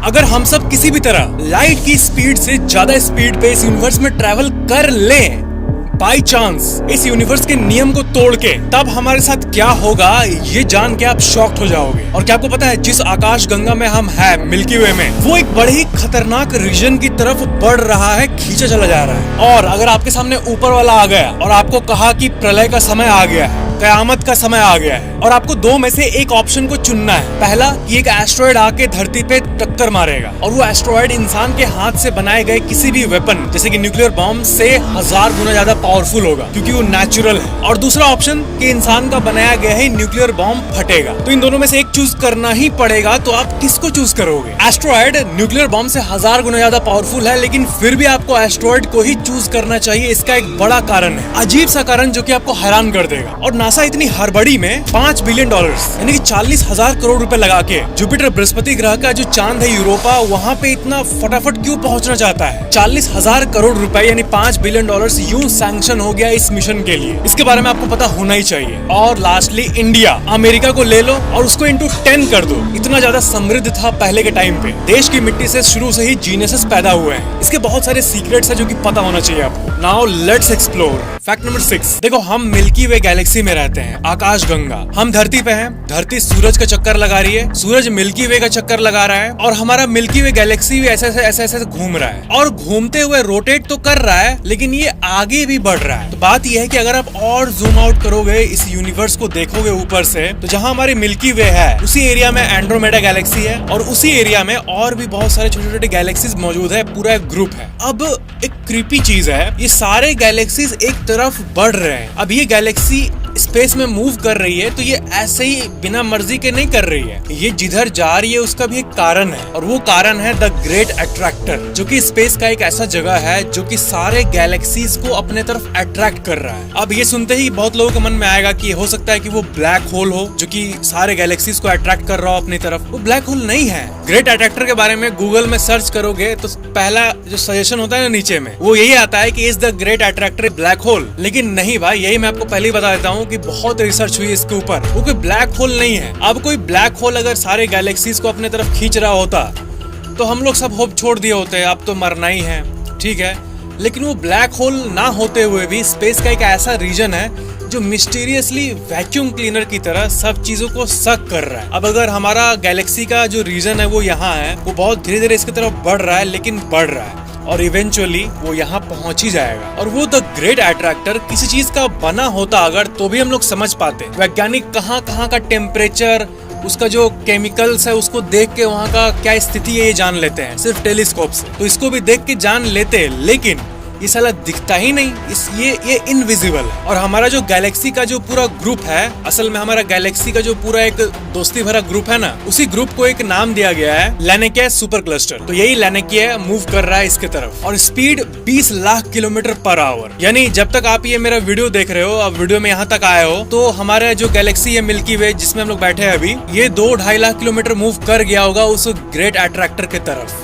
अगर हम सब किसी भी तरह लाइट की स्पीड से ज्यादा स्पीड पे इस यूनिवर्स में ट्रेवल कर लें बाई चांस इस यूनिवर्स के नियम को तोड़ के, तब हमारे साथ क्या होगा ये जान के आप शॉक्ड हो जाओगे। और क्या आपको पता है जिस आकाश गंगा में हम हैं मिल्की वे में, वो एक बड़े ही खतरनाक रीजन की तरफ बढ़ रहा है, खींचा चला जा रहा है। और अगर आपके सामने ऊपर वाला आ गया और आपको कहा कि प्रलय का समय आ गया है, कयामत का समय आ गया है, और आपको दो में से एक ऑप्शन को चुनना है। पहला कि एक एस्ट्रॉयड आके धरती पे टक्कर मारेगा और वो एस्ट्रॉयड इंसान के हाथ से बनाए गए किसी भी वेपन जैसे कि न्यूक्लियर बॉम्ब से 1000 गुना ज्यादा पावरफुल होगा क्योंकि वो नेचुरल है। और दूसरा ऑप्शन कि इंसान का बनाया गया ही न्यूक्लियर बॉम्ब फटेगा। तो इन दोनों में से एक चूज करना ही पड़ेगा, तो आप किसको चूज करोगे? एस्ट्रॉयड न्यूक्लियर बॉम्ब से 1000 गुना ज्यादा पावरफुल है, लेकिन फिर भी आपको एस्ट्रॉयड को ही चूज करना चाहिए। इसका एक बड़ा कारण है, अजीब सा कारण जो कि आपको हैरान कर देगा। और नासा इतनी हड़बड़ी में $5 बिलियन यानी कि 40,000 करोड़ रुपए लगा के जुपिटर बृहस्पति ग्रह का जो चांद है यूरोपा, वहाँ पे इतना फटाफट क्यों पहुँचना चाहता है? 40,000 करोड़ रुपए यानी $5 बिलियन यूं सैंक्शन हो गया इस मिशन के लिए। इसके बारे में आपको पता होना ही चाहिए। और लास्टली इंडिया, अमेरिका को ले लो और उसको इंटू 10 कर दो। इतना ज्यादा समृद्ध था पहले के टाइम पे। देश की मिट्टी से शुरू से ही जीनियसेस पैदा हुए हैं। इसके बहुत सारे सीक्रेट्स हैं जो कि पता होना चाहिए आपको। Now let's explore fact number 6। देखो, हम मिल्की वे गैलेक्सी में रहते हैं, आकाश गंगा। हम धरती पे हैं, धरती सूरज का चक्कर लगा रही है, सूरज मिल्की वे का चक्कर लगा रहा है, और हमारा मिल्की वे गैलेक्सी भी ऐसे ऐसे घूम रहा है। और घूमते हुए रोटेट तो कर रहा है, लेकिन ये आगे भी बढ़ रहा है। तो बात यह है कि अगर आप और जूम आउट करोगे, इस यूनिवर्स को देखोगे ऊपर से, तो जहां हमारी मिल्की वे है उसी एरिया में एंड्रोमेडा गैलेक्सी है, और उसी एरिया में और भी बहुत सारे छोटे छोटे गैलेक्सीज मौजूद है। पूरा एक ग्रुप है। अब एक क्रीपी चीज है, ये सारे गैलेक्सीज एक तरफ बढ़ रहे हैं। अब ये गैलेक्सी स्पेस में मूव कर रही है, तो ये ऐसे ही बिना मर्जी के नहीं कर रही है। ये जिधर जा रही है उसका भी एक कारण है, और वो कारण है द ग्रेट अट्रैक्टर, जो कि स्पेस का एक ऐसा जगह है जो कि सारे गैलेक्सीज को अपने तरफ अट्रैक्ट कर रहा है। अब ये सुनते ही बहुत लोगों के मन में आएगा कि हो सकता है कि वो ब्लैक होल हो जो कि सारे गैलेक्सीज को अट्रैक्ट कर रहा हो अपनी तरफ। वो ब्लैक होल नहीं है। ग्रेट अट्रैक्टर के बारे में गूगल में सर्च करोगे तो पहला जो सजेशन होता है ना नीचे में, वो यही आता है कि is the great attractor black hole. लेकिन नहीं भाई, यही मैं आपको पहले ही बता देता हूँ कि बहुत रिसर्च हुई इसके ऊपर। वो कोई ब्लैक होल नहीं है। अब कोई ब्लैक होल अगर सारे गैलेक्सीज को अपने तरफ खींच रहा होता तो हम लोग सब होप छोड़ दिए होते, अब तो मरना ही है, ठीक है। लेकिन वो ब्लैक होल ना होते हुए भी स्पेस का एक ऐसा रीजन है जो मिस्टीरियसली वैक्यूम क्लीनर की तरह सब चीजों को सक कर रहा है। अब अगर हमारा गैलेक्सी का जो रीजन है वो यहाँ है, वो बहुत धीरे धीरे इसकी तरफ बढ़ रहा है, लेकिन बढ़ रहा है, और इवेंचुअली वो यहाँ पहुंच ही जाएगा। और वो द ग्रेट अट्रैक्टर किसी चीज का बना होता अगर, तो भी हम लोग समझ पाते। वैज्ञानिक कहाँ कहाँ का टेम्परेचर, उसका जो केमिकल्स है उसको देख के वहाँ का क्या स्थिति है ये जान लेते हैं सिर्फ टेलीस्कोप से। तो इसको भी देख के जान लेते, लेकिन ये साला दिखता ही नहीं। ये इनविजिबल है। और हमारा जो गैलेक्सी का जो पूरा ग्रुप है, असल में हमारा गैलेक्सी का जो पूरा एक दोस्ती भरा ग्रुप है ना, उसी ग्रुप को एक नाम दिया गया है लैनिकिया सुपर क्लस्टर। तो यही लैनिकिया मूव कर रहा है इसके तरफ, और speed 20 lakh kilometre per hour. यानी जब तक आप ये मेरा वीडियो देख रहे हो, अब वीडियो में यहाँ तक आए हो, तो हमारा जो गैलेक्सी है मिल्की वे जिसमें हम लोग बैठे हैं अभी, ये 2-2.5 लाख किलोमीटर मूव कर गया होगा उस ग्रेट अट्रैक्टर के तरफ।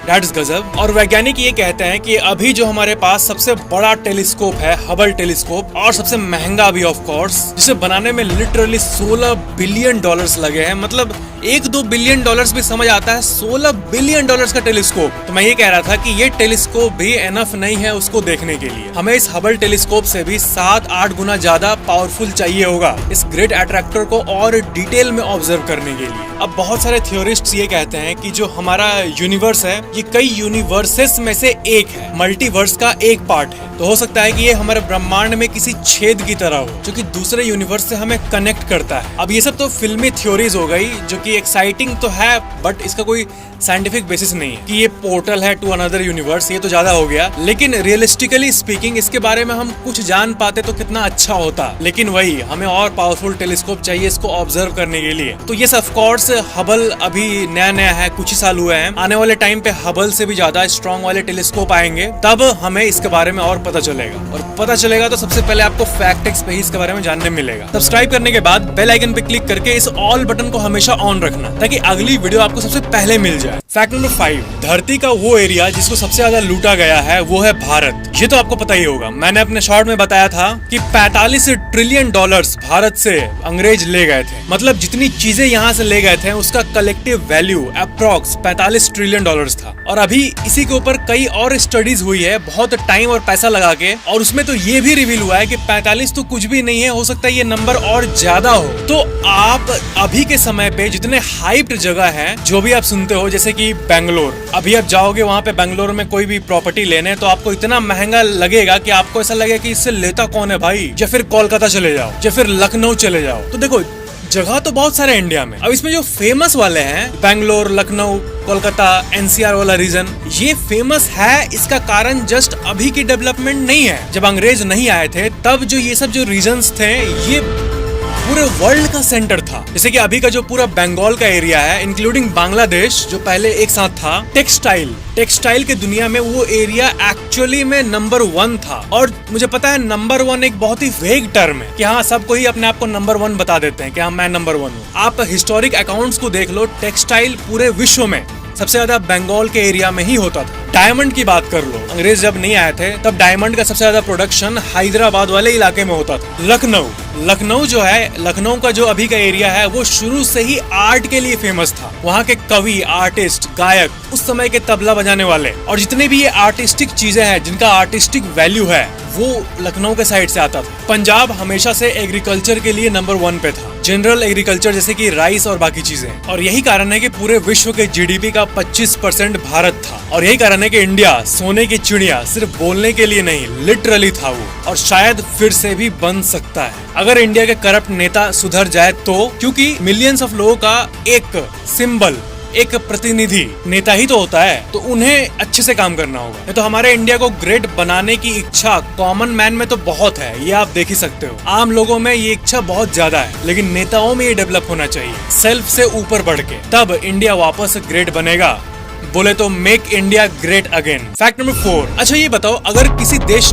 That's गजब। और वैज्ञानिक ये कहते हैं कि अभी जो हमारे पास सबसे बड़ा टेलीस्कोप है हबल टेलीस्कोप, और सबसे महंगा भी ऑफ कोर्स, जिसे बनाने में लिटरली $16 बिलियन लगे हैं। मतलब 1-2 बिलियन डॉलर्स भी समझ आता है, $16 बिलियन का टेलीस्कोप। तो मैं ये कह रहा था कि ये टेलीस्कोप भी एनफ नहीं है उसको देखने के लिए। हमें इस हबल टेलीस्कोप से भी 7-8 गुना ज्यादा पावरफुल चाहिए होगा इस ग्रेट अट्रैक्टर को और डिटेल में ऑब्जर्व करने के लिए। अब बहुत सारे थियोरिस्ट्स ये कहते हैं कि जो हमारा यूनिवर्स है ये कई यूनिवर्सेस में से एक है, मल्टीवर्स का एक पार्ट है। तो हो सकता है कि ये हमारे ब्रह्मांड में किसी छेद की तरह हो जो कि दूसरे यूनिवर्स से हमें कनेक्ट करता है। अब ये सब तो फिल्मी थ्योरीज हो गई जो कि एक्साइटिंग तो है, बट इसका कोई साइंटिफिक बेसिस नहीं है कि ये पोर्टल है टू अनदर यूनिवर्स। ये तो ज्यादा हो गया, लेकिन रियलिस्टिकली स्पीकिंग इसके बारे में हम कुछ जान पाते तो कितना अच्छा होता। लेकिन वही, हमें और पावरफुल टेलीस्कोप चाहिए इसको ऑब्जर्व करने के लिए। तो ये ऑफ कोर्स हबल अभी नया नया है, कुछ ही साल हुए हैं। आने वाले टाइम पे हबल से भी ज्यादा स्ट्रॉन्ग वाले टेलीस्कोप आएंगे, तब हमें इसके बारे में और पता चलेगा। और पता चलेगा तो सबसे पहले आपको फैक्ट पे ही इसके बारे में जानने मिलेगा। सब्सक्राइब करने के बाद बेल आइकन पे क्लिक करके इस ऑल बटन को हमेशा ऑन रखना, ताकि अगली वीडियो आपको सबसे पहले मिल जाए। फैक्ट नंबर 5, धरती का वो एरिया जिसको सबसे ज्यादा लूटा गया है वो है भारत। ये तो आपको पता ही होगा, मैंने अपने शॉर्ट में बताया था कि 45 ट्रिलियन डॉलर्स भारत से अंग्रेज ले गए थे। मतलब जितनी चीजें यहाँ से ले गए थे उसका collective value approx 45 trillion dollars था। और अभी इसी के ऊपर कई और स्टडीज हुई है बहुत टाइम और पैसा लगा के, और उसमें तो ये भी रिवील हुआ है कि 45 तो कुछ भी नहीं है, हो सकता है ये नंबर और ज्यादा हो। तो आप अभी के समय पे जितने हाइप्ड जगह है जो भी आप सुनते हो, जैसे कि बेंगलोर, अभी आप जाओगे वहाँ पे बेंगलोर में कोई भी प्रॉपर्टी लेने तो आपको इतना महंगा लगेगा कि आपको ऐसा लगेगा कि इससे लेता कौन है भाई। या फिर कोलकाता चले जाओ या फिर लखनऊ चले जाओ। तो देखो जगह तो बहुत सारे इंडिया में, अब इसमें जो फेमस वाले हैं बेंगलोर, लखनऊ, कोलकाता, एनसीआर वाला रीजन, ये फेमस है। इसका कारण जस्ट अभी की डेवलपमेंट नहीं है। जब अंग्रेज नहीं आए थे तब जो ये सब जो रीजन्स थे ये पूरे वर्ल्ड का सेंटर था। जैसे कि अभी का जो पूरा बंगाल का एरिया है इंक्लूडिंग बांग्लादेश जो पहले एक साथ था, टेक्सटाइल के दुनिया में वो एरिया एक्चुअली में नंबर 1 था। और मुझे पता है नंबर 1 एक बहुत ही वेग टर्म है कि हाँ सब कोई अपने आप को नंबर 1 बता देते हैं कि हाँ मैं नंबर 1 हूँ। आप हिस्टोरिक अकाउंट्स को देख लो, टेक्सटाइल पूरे विश्व में सबसे ज्यादा बंगाल के एरिया में ही होता था। डायमंड की बात कर लो, अंग्रेज जब नहीं आए थे तब डायमंड का सबसे ज्यादा प्रोडक्शन हैदराबाद वाले इलाके में होता था। लखनऊ जो है, लखनऊ का जो अभी का एरिया है वो शुरू से ही आर्ट के लिए फेमस था। वहाँ के कवि, आर्टिस्ट, गायक, उस समय के तबला बजाने वाले और जितने भी ये आर्टिस्टिक चीजें हैं जिनका आर्टिस्टिक वैल्यू है वो लखनऊ के साइड से आता था। पंजाब हमेशा से एग्रीकल्चर के लिए नंबर 1 पे था, जनरल एग्रीकल्चर जैसे कि राइस और बाकी चीजें। और यही कारण है कि पूरे विश्व के जीडीपी का 25% भारत था। और यही कारण है कि इंडिया सोने की चिड़िया सिर्फ बोलने के लिए नहीं लिटरली था वो, और शायद फिर से भी बन सकता है अगर इंडिया के करप्ट नेता सुधर जाए तो। क्योंकि मिलियंस ऑफ लोगों का एक सिंबल, एक प्रतिनिधि नेता ही तो होता है, तो उन्हें अच्छे से काम करना होगा। ये तो हमारे इंडिया को ग्रेट बनाने की इच्छा कॉमन मैन में तो बहुत है, ये आप देख ही सकते हो। आम लोगों में ये इच्छा बहुत ज्यादा है, लेकिन नेताओं में ये डेवलप होना चाहिए सेल्फ से ऊपर बढ़ के, तब इंडिया वापस ग्रेट बनेगा। बोले तो make India great again. Fact number 4, अच्छा ये बताओ अगर किसी देश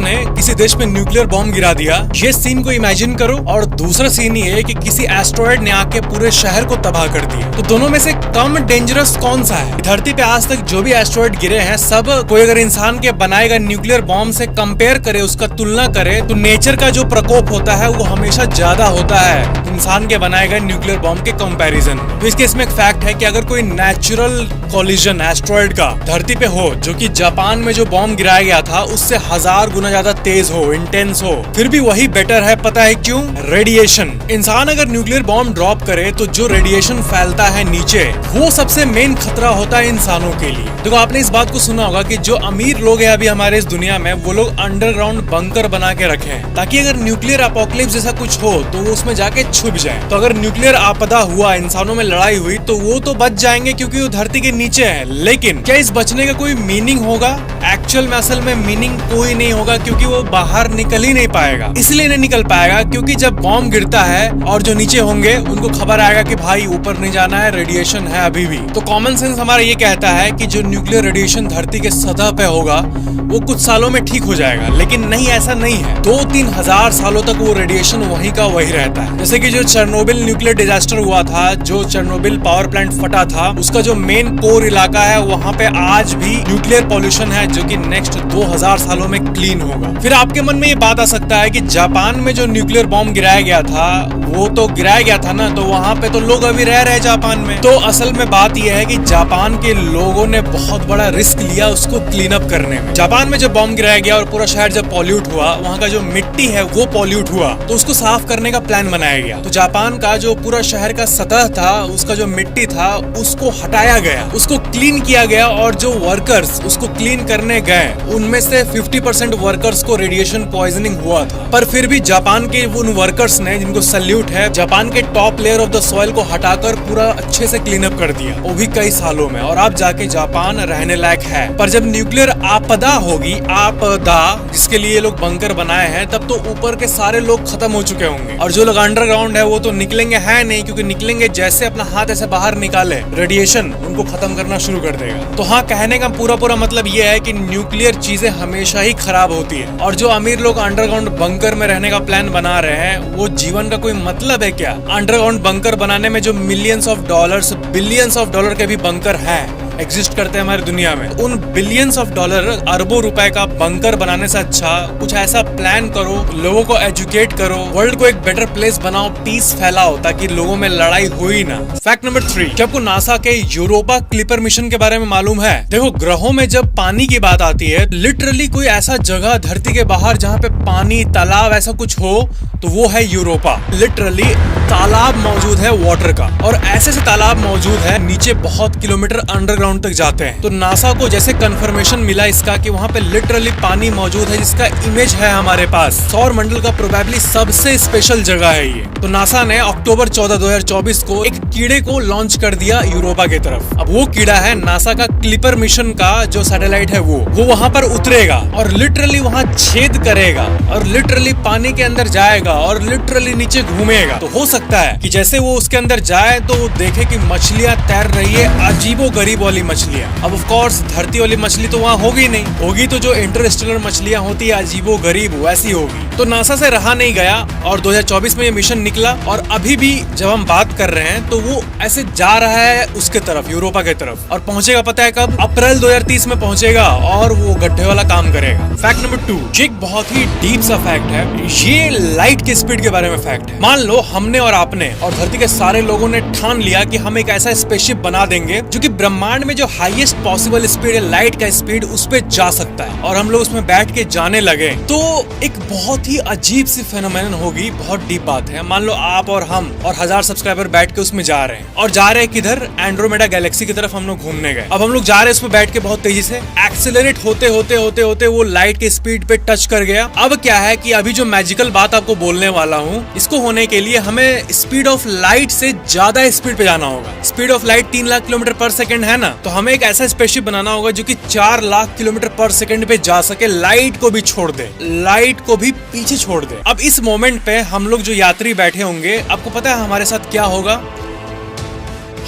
में न्यूक्लियर बॉम्ब गिरा दिया, ये सीन को इमेजिन करो, और दूसरा सीन ये है कि किसी एस्ट्रॉयड ने आके पूरे शहर को तबाह कर दिया, तो दोनों में से कम डेंजरस कौन सा है? धरती पे आज तक जो भी एस्ट्रॉयड गिरे हैं सब कोई अगर इंसान के बनाएगा न्यूक्लियर बॉम्ब से कंपेयर करे, उसका तुलना करे, तो नेचर का जो प्रकोप होता है वो हमेशा ज्यादा होता है इंसान के बनाएगा न्यूक्लियर बॉम्ब के कंपैरिजन। तो इस केस में एक फैक्ट है कि अगर कोई नेचुरल कॉलिजन एस्ट्रॉयड का धरती पे हो, जो कि जापान में जो बॉम्ब गिराया गया था उससे 1000 गुना ज्यादा तेज हो, इंटेंस हो, फिर भी वही बेटर है। पता है क्यों? रेडिएशन। इंसान अगर न्यूक्लियर बॉम्ब ड्रॉप करे तो जो रेडिएशन फैलता है नीचे, वो सबसे मेन खतरा होता है इंसानों के लिए। देखो आपने इस बात को सुना होगा कि जो अमीर लोग हैं अभी हमारे इस दुनिया में, वो लोग अंडरग्राउंड बंकर बना के रखे हैं ताकि अगर न्यूक्लियर अपोकलिप्स जैसा कुछ हो तो वो उसमें जाके छुप जाए। तो अगर न्यूक्लियर आपदा हुआ, इंसानों में लड़ाई हुई, तो वो तो बच जाएंगे क्योंकि वो धरती के नीचे है। लेकिन क्या इस बचने का कोई मीनिंग होगा? एक्चुअल में असल में मीनिंग कोई नहीं होगा, क्योंकि वो बाहर निकल ही नहीं पाएगा। इसलिए नहीं निकल पाएगा क्योंकि जब बॉम्ब गिरता है और जो नीचे होंगे उनको खबर आएगा कि भाई ऊपर नहीं जाना है, रेडिएशन है अभी भी। तो कॉमन सेंस हमारा ये कहता है कि जो न्यूक्लियर रेडिएशन धरती के सतह पे होगा वो कुछ सालों में ठीक हो जाएगा, लेकिन नहीं, ऐसा नहीं है। 2-3 हजार सालों तक वो रेडिएशन वहीं का वही रहता है। जैसे कि जो चेरनोबिल न्यूक्लियर डिजास्टर हुआ था, जो चेरनोबिल पावर प्लांट फटा था, उसका जो मेन कोर इलाका है वहाँ पे आज भी न्यूक्लियर पॉल्यूशन है, जो कि नेक्स्ट 2000 सालों में क्लीन होगा। फिर आपके मन में ये बात आ सकता है कि जापान में जो न्यूक्लियर बॉम्ब गिराया गया था वो तो गिराया गया था ना, तो वहाँ पे तो लोग अभी रह रहे जापान में। तो असल में बात यह है कि जापान के लोगों ने बहुत बड़ा रिस्क लिया उसको क्लीन अप करने में। जापान में जब बॉम्ब गिराया गया और पूरा शहर जब पॉल्यूट हुआ, वहाँ का जो मिट्टी है वो पॉल्यूट हुआ, तो उसको साफ करने का प्लान बनाया गया। तो जापान का जो पूरा शहर का सतह था, उसका जो मिट्टी था उसको हटाया गया, उसको क्लीन किया गया, और जो वर्कर्स उसको क्लीन करने गए उनमें से 50% वर्कर्स को रेडिएशन पॉइजनिंग हुआ था, पर फिर भी जापान के उन वर्कर्स ने, जिनको सल्यूट है, जापान के top layer of the soil को हटाकर पूरा अच्छे से क्लीन अप कर दिया, वो भी कई सालों में, और अब जाके जापान रहने लायक है। पर जब न्यूक्लियर आपदा होगी, आपदा जिसके लिए लोग बंकर बनाए हैं, तब तो ऊपर के सारे लोग खत्म हो चुके होंगे, और जो लोग अंडरग्राउंड है वो तो निकलेंगे है नहीं, क्योंकि निकलेंगे जैसे अपना हाथ ऐसे बाहर निकाले, रेडिएशन उनको खत्म करना शुरू कर देगा। तो हाँ, कहने का पूरा मतलब ये है कि न्यूक्लियर चीजें हमेशा ही खराब होती है, और जो अमीर लोग अंडरग्राउंड बंकर में रहने का प्लान बना रहे हैं, वो जीवन का कोई मतलब है क्या? अंडरग्राउंड बंकर बनाने में जो millions of dollars, billions of dollar के भी बंकर हैं, एग्जिस्ट करते हैं हमारी दुनिया में, उन बिलियंस ऑफ डॉलर, अरबों रुपए का बंकर बनाने से अच्छा कुछ ऐसा प्लान करो, लोगों को एजुकेट करो, वर्ल्ड को एक बेटर प्लेस बनाओ, पीस फैलाओ, ताकि लोगों में लड़ाई हो ही ना। फैक्ट नंबर 3, क्या आपको नासा के यूरोपा क्लिपर मिशन के बारे में मालूम है? देखो, ग्रहों में जब पानी की बात आती है, लिटरली कोई ऐसा जगह धरती के बाहर जहाँ पे पानी, तालाब ऐसा कुछ हो, तो वो है यूरोपा। लिटरली तालाब मौजूद है वाटर का, और ऐसे से तालाब मौजूद है नीचे बहुत किलोमीटर अंडरग्राउंड तक जाते हैं। तो नासा को जैसे कंफर्मेशन मिला इसका कि वहाँ पे लिटरली पानी मौजूद है, जिसका इमेज है हमारे पास, सौर मंडल का प्रोबेबली सबसे स्पेशल जगह है ये। तो नासा ने अक्टूबर 14, 2024 को एक कीड़े को लॉन्च कर दिया यूरोपा की तरफ। अब वो कीड़ा है नासा का क्लिपर मिशन का जो सैटेलाइट है, वो वहाँ पर उतरेगा और लिटरली वहाँ छेद करेगा, और लिटरली पानी के अंदर जाएगा, और लिटरली नीचे घूमेगा। तो हो सकता है कि जैसे वो उसके अंदर जाए तो वो देखे कि मछलियां तैर रही है, अजीबो गरीब वाली मछलियां। अब ऑफ कोर्स धरती वाली मछली तो वहाँ होगी नहीं, होगी तो जो इंटरस्टेलर मछलियां होती है अजीबो गरीब, वैसी होगी। तो नासा से रहा नहीं गया, और 2024 में ये मिशन निकला, और अभी भी जब हम बात कर रहे हैं तो वो ऐसे जा रहा है उसके तरफ, यूरोपा के तरफ, और पहुंचेगा पता है कब? अप्रैल 2030 में पहुंचेगा, और वो गड्ढे वाला काम करेगा। फैक्ट नंबर 2, ये एक बहुत ही डीप सा फैक्ट है, ये लाइट के स्पीड के बारे में फैक्ट है। मान लो हमने और आपने और धरती के सारे लोगों ने ठान लिया कि हम एक ऐसा स्पेसशिप बना देंगे जो कि ब्रह्मांड में जो हाईएस्ट पॉसिबल स्पीड है, लाइट का स्पीड, उस पे जा सकता है, और हम लोग उसमें बैठ के जाने लगे, तो एक बहुत ही अजीब सी फेनोमेनन होगी। बहुत डीप बात है। मान लो आप और हम और 1000 सब्सक्राइबर बैठ के उसमें जा रहे हैं, और जा रहे हैं किधर? एंड्रोमेडा गैलेक्सी की तरफ हम लोग घूमने गए। अब हम लोग जा रहे हैं उसमें बैठ के बहुत तेजी से, एक्सेलरेट होते होते होते होते वो लाइट के स्पीड पे टच कर गया। अब क्या है कि अभी जो मैजिकल बात आपको बोलने वाला हूँ, इसको होने के लिए हमें स्पीड ऑफ लाइट से ज्यादा स्पीड पे जाना होगा। Speed of light 3 lakh kilometre पर सेकंड है ना, तो हमें एक ऐसा स्पेसशिप बनाना होगा जो कि 4 लाख किलोमीटर पर सेकंड पे जा सके, लाइट को भी छोड़ दे, लाइट को भी पीछे छोड़ दे। अब इस मोमेंट पे हम लोग जो यात्री बैठे होंगे, आपको पता है हमारे साथ क्या होगा?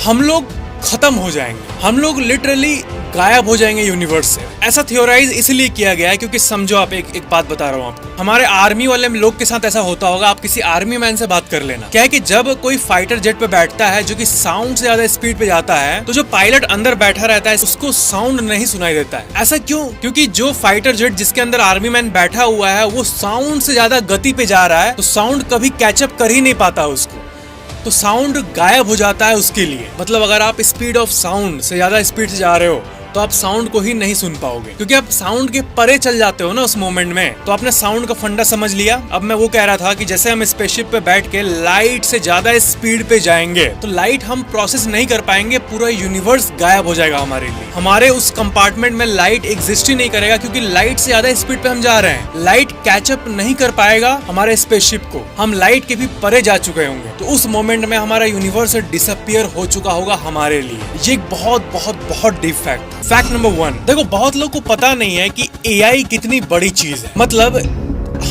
हम लोग खत्म हो जाएंगे, हम लोग लिटरली गायब हो जाएंगे यूनिवर्स से। ऐसा थियोराइज इसलिए किया गया है क्योंकि समझो, आप एक बात बता रहा हूँ आपको, हमारे आर्मी वाले लोग के साथ ऐसा होता होगा। आप किसी आर्मी मैन से बात कर लेना, क्या है कि जब कोई फाइटर जेट पे बैठता है जो कि साउंड से ज्यादा स्पीड पे जाता है, तो जो पायलट अंदर बैठा रहता है उसको साउंड नहीं सुनाई देता है। ऐसा क्यों? क्योंकि जो फाइटर जेट जिसके अंदर आर्मी मैन बैठा हुआ है, वो साउंड से ज्यादा गति पे जा रहा है, तो साउंड कभी कैचअप कर ही नहीं पाता उसको, तो साउंड गायब हो जाता है उसके लिए। मतलब अगर आप स्पीड ऑफ साउंड से ज्यादा स्पीड से जा रहे हो, तो आप साउंड को ही नहीं सुन पाओगे, क्योंकि आप साउंड के परे चल जाते हो ना उस मोमेंट में। तो आपने साउंड का फंडा समझ लिया। अब मैं वो कह रहा था कि जैसे हम स्पेसशिप पे बैठ के लाइट से ज्यादा स्पीड पे जाएंगे, तो लाइट हम प्रोसेस नहीं कर पाएंगे, पूरा यूनिवर्स गायब हो जाएगा हमारे लिए। हमारे उस कंपार्टमेंट में लाइट एग्जिस्ट ही नहीं करेगा, क्योंकि लाइट से ज्यादा स्पीड पे हम जा रहे हैं। लाइट कैचअप नहीं कर पाएगा हमारे स्पेसशिप को, हम लाइट के भी परे जा चुके होंगे। तो उस मोमेंट में हमारा यूनिवर्स डिसअपियर हो चुका होगा हमारे लिए। ये एक बहुत बहुत बहुत डीप फैक्ट। फैक्ट नंबर 1, देखो बहुत लोग को पता नहीं है कि एआई कितनी बड़ी चीज है। मतलब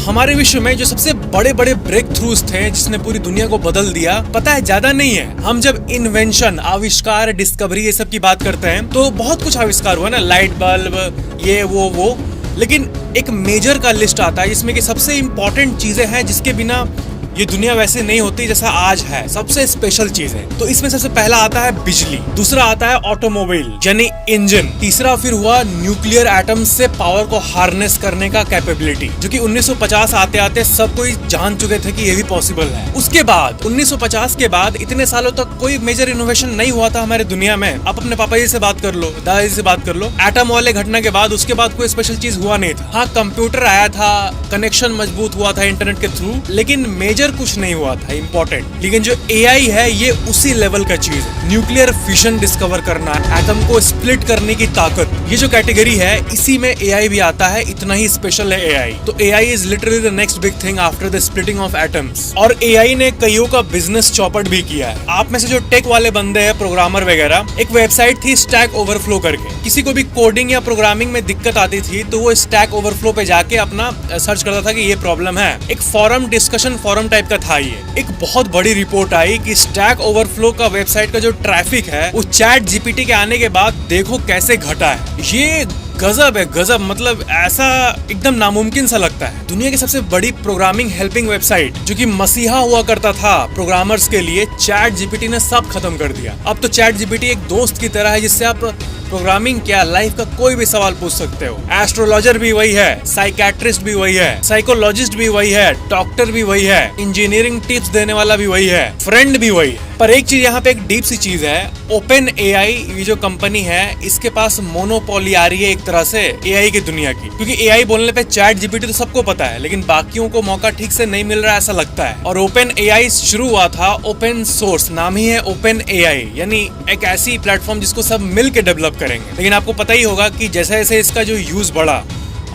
हमारे विश्व में जो सबसे बड़े बड़े ब्रेक थ्रूज थे जिसने पूरी दुनिया को बदल दिया, पता है ज्यादा नहीं है। हम जब इन्वेंशन, आविष्कार, डिस्कवरी ये सब की बात करते हैं तो बहुत कुछ आविष्कार हुआ ना, लाइट बल्ब, ये वो, लेकिन एक मेजर का लिस्ट आता है जिसमें कि सबसे इंपॉर्टेंट चीजें हैं जिसके बिना ये दुनिया वैसे नहीं होती जैसा आज है, सबसे स्पेशल चीज है। तो इसमें सबसे पहला आता है बिजली, दूसरा आता है ऑटोमोबाइल यानी इंजन, तीसरा फिर हुआ न्यूक्लियर एटम से पावर को हार्नेस करने का कैपेबिलिटी, जो कि 1950 आते आते सब कोई जान चुके थे कि ये भी पॉसिबल है। उसके बाद 1950 के बाद इतने सालों तक कोई मेजर इनोवेशन नहीं हुआ था हमारे दुनिया में। आप अपने पापा जी से बात कर लो, दादाजी से बात कर लो, एटम वाले घटना के बाद उसके बाद कोई स्पेशल चीज हुआ नहीं था। हाँ, कंप्यूटर आया था, कनेक्शन मजबूत हुआ था इंटरनेट के थ्रू, लेकिन मेजर कुछ नहीं हुआ था इम्पोर्टेंट। लेकिन जो एआई है ये उसी लेवल का चीज है। न्यूक्लियर फिशन डिस्कवर करना, एटम को स्प्लिट स्प्लिट करने की ताकत, ये जो कैटेगरी है इसी में एआई भी आता है, इतना ही स्पेशल है एआई। तो AI is literally the next big thing after the splitting of atoms. और एआई ने कईयों का बिजनेस चौपट भी किया है। आप में से जो टेक वाले बंदे हैं, प्रोग्रामर वगैरह, एक वेबसाइट थी स्टैक ओवरफ्लो करके, किसी को भी कोडिंग या प्रोग्रामिंग में दिक्कत आती थी तो वो स्टैक ओवरफ्लो पे जाके अपना सर्च करता था कि ये प्रॉब्लम है। एक फोरम डिस्कशन फोरम टाइप का था ये। एक बहुत बड़ी रिपोर्ट आई कि स्टैक ओवरफ्लो का वेबसाइट का जो ट्रैफिक है वो चैट जीपीटी के आने के बाद देखो कैसे घटा है। ये गजब है, गजब। मतलब ऐसा एकदम नामुमकिन सा लगता है। दुनिया की सबसे बड़ी प्रोग्रामिंग हेल्पिंग वेबसाइट जो कि मसीहा हुआ करता था प्रोग्रामर्स के लिए, चैट जीपीटी ने सब खत्म कर दिया। अब तो चैट जीपीटी एक दोस्त की तरह है जिससे आप प्रोग्रामिंग क्या, लाइफ का कोई भी सवाल पूछ सकते हो। एस्ट्रोलॉजर भी वही है, साइकेट्रिस्ट भी वही है, साइकोलॉजिस्ट भी वही है, डॉक्टर भी वही है, इंजीनियरिंग टिप्स देने वाला भी वही है, फ्रेंड भी वही है। पर एक चीज यहाँ पे एक डीप सी चीज है, ओपन एआई ये जो कंपनी है इसके पास मोनोपोली आ रही है एक तरह से एआई की दुनिया की। क्योंकि एआई बोलने पे चैट जीपीटी तो सबको पता है, लेकिन बाकियों को मौका ठीक से नहीं मिल रहा ऐसा लगता है। और ओपन एआई शुरू हुआ था ओपन सोर्स, नाम ही है ओपन एआई, यानी एक ऐसी प्लेटफॉर्म जिसको सब मिल के डेवलप करेंगे। लेकिन आपको पता ही होगा कि जैसे जैसे इसका जो यूज बढ़ा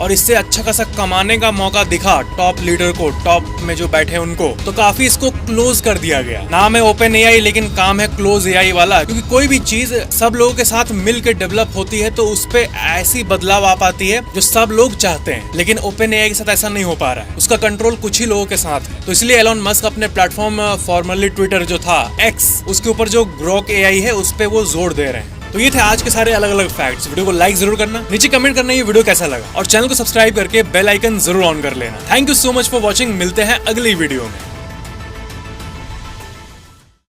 और इससे अच्छा खासा कमाने का मौका दिखा टॉप लीडर को, टॉप में जो बैठे उनको, तो काफी इसको क्लोज कर दिया गया। नाम है ओपन एआई लेकिन काम है क्लोज एआई वाला। क्योंकि कोई भी चीज सब लोगों के साथ मिल के डेवलप होती है तो उस पे ऐसी बदलाव आ पाती है जो सब लोग चाहते हैं। लेकिन ओपन एआई के साथ ऐसा नहीं हो पा रहा है, उसका कंट्रोल कुछ ही लोगों के साथ है। तो इसलिए एलोन मस्क अपने प्लेटफॉर्म फॉर्मली ट्विटर जो था एक्स, उसके ऊपर जो ग्रोक एआई है उस पे वो जोर दे रहे हैं। तो ये थे आज के सारे अलग अलग फैक्ट्स। वीडियो को लाइक जरूर करना, नीचे कमेंट करना ये वीडियो कैसा लगा, और चैनल को सब्सक्राइब करके बेल आइकन जरूर ऑन कर लेना। Thank you so much for watching. मिलते हैं अगली वीडियो में।